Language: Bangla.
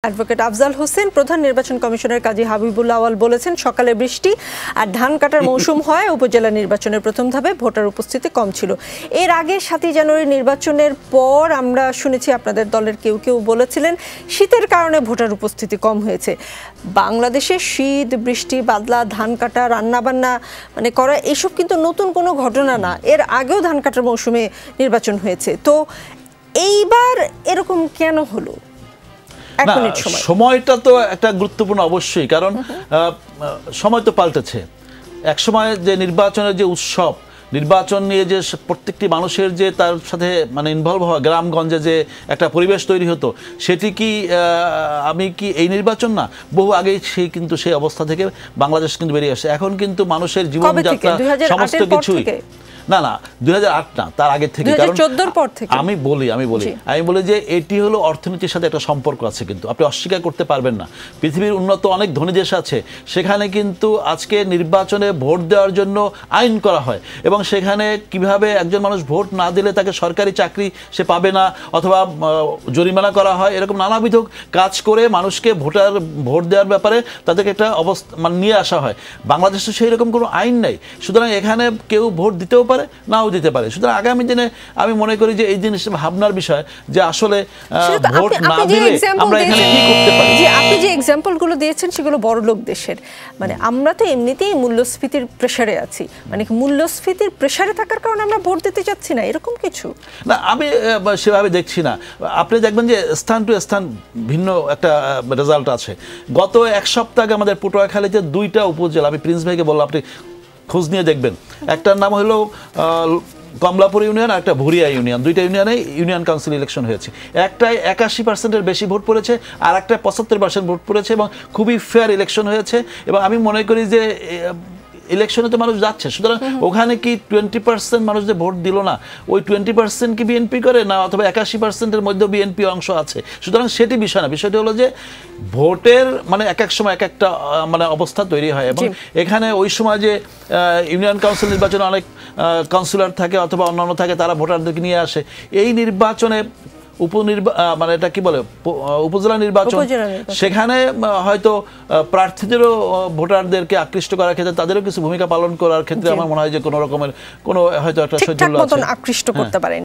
অ্যাডভোকেট আফজাল হোসেন প্রধান নির্বাচন কমিশনার কাজী হাবিবুল আওয়াল বলেছেন, সকালে বৃষ্টি আর ধান কাটার মৌসুম হয় উপজেলা নির্বাচনের প্রথম ধাপে ভোটার উপস্থিতি কম ছিল। এর আগে 7 জানুয়ারি নির্বাচনের পর আমরা শুনেছি আপনাদের দলের কেউ কেউ বলেছিলেন শীতের কারণে ভোটার উপস্থিতি কম হয়েছে। বাংলাদেশে শীত, বৃষ্টি, বাদলা, ধান কাটা, রান্নাবান্না করা এসব কিন্তু নতুন কোনো ঘটনা না। এর আগেও ধান কাটার মৌসুমে নির্বাচন হয়েছে। তো এইবার এরকম কেন হলো? সময়টা তো একটা গুরুত্বপূর্ণ অবশ্যই, কারণ সময় তো পাল্টেছে। এক সময় যে নির্বাচনের যে উৎসব, নির্বাচন নিয়ে যে প্রত্যেকটি মানুষের যে তার সাথে ইনভলভ হওয়া, গ্রামগঞ্জে যে একটা পরিবেশ তৈরি হতো, সেটি কি এই নির্বাচন না? বহু আগেই কিন্তু সেই অবস্থা থেকে বাংলাদেশ কিন্তু বেরিয়ে আসে। এখন কিন্তু মানুষের জীবনযাত্রা সমস্ত কিছুই না 2008 না, তার আগে থেকে। আমি বলি যে এটি হলো অর্থনীতির সাথে একটা সম্পর্ক আছে, কিন্তু আপনি অস্বীকার করতে পারবেন না। পৃথিবীর উন্নত অনেক ধনী দেশ আছে, সেখানে কিন্তু আজকে নির্বাচনে ভোট দেওয়ার জন্য আইন করা হয়, এবং সেখানে কিভাবে একজন মানুষ ভোট না দিলে তাকে সরকারি চাকরি সে পাবে না, অথবা জরিমানা করা হয়, এরকম নানাবিধ কাজ করে মানুষকে ভোট দেওয়ার ব্যাপারে তাদেরকে একটা অবস্থা নিয়ে আসা হয়। বাংলাদেশে সেই রকম কোনো আইন নেই, সুতরাং এখানে কেউ ভোট দিতেও পারে, নাও দিতে পারে। সুতরাং আগামী দিনে আমি মনে করি যে এই জিনিস ভাবনার বিষয় যে আসলে ভোট না দিলে আমরা এখানে কি করতে পারি। যে আপনি যে এক্সাম্পলগুলো দিয়েছেন সেগুলো বড়লোক দেশের, আমরা তো এমনিতেই মূল্যস্ফীতির প্রেসারে আছি, মূল্যস্ফীতির প্রেসারে থাকার কারণে আমরা ভোট দিতে চাচ্ছি না, এরকম কিছু না। আমি সেভাবে দেখছি না। আপনি দেখবেন যে স্থান টু স্থান ভিন্ন একটা রেজাল্ট আছে। গত এক সপ্তাহ আগে আমাদের পটুয়াখালীতে 2টা উপজেলা, আমি প্রিন্স ভাইকে বললাম আপনি খোঁজ নিয়ে দেখবেন, একটার নাম হলো কমলাপুর ইউনিয়ন আর একটা ভুরিয়া ইউনিয়ন। 2টা ইউনিয়নে ইউনিয়ন কাউন্সিল ইলেকশন হয়েছে। একটায় 81%-এর বেশি ভোট পড়েছে, আর একটা 75% ভোট পড়েছে, এবং খুবই ফেয়ার ইলেকশন হয়েছে। এবং আমি মনে করি যে ইলেকশনে তো মানুষ যাচ্ছে, সুতরাং ওখানে কি 20% মানুষ যে ভোট দিল না, ওই 20% কি বিএনপি করে না, অথবা 81%-এর মধ্যে বিএনপি অংশ আছে? সুতরাং সেটি বিষয় না। বিষয়টি হলো যে ভোটের এক এক সময় এক একটা অবস্থা তৈরি হয়, এবং এখানে ওই সময় যে ইউনিয়ন কাউন্সিল নির্বাচনে অনেক কাউন্সিলর থাকে অথবা অন্যান্য থাকে, তারা ভোটারদেরকে নিয়ে আসে। এই নির্বাচনে এটা কি বলে, উপজেলা নির্বাচন, সেখানে হয়তো প্রার্থীদেরও ভোটারদেরকে আকৃষ্ট করার ক্ষেত্রে তাদেরও কিছু ভূমিকা পালন করার ক্ষেত্রে আমার মনে হয় যে কোনো রকমের হয়তো একটা শৈথিল্য আছে, আকৃষ্ট করতে পারেন।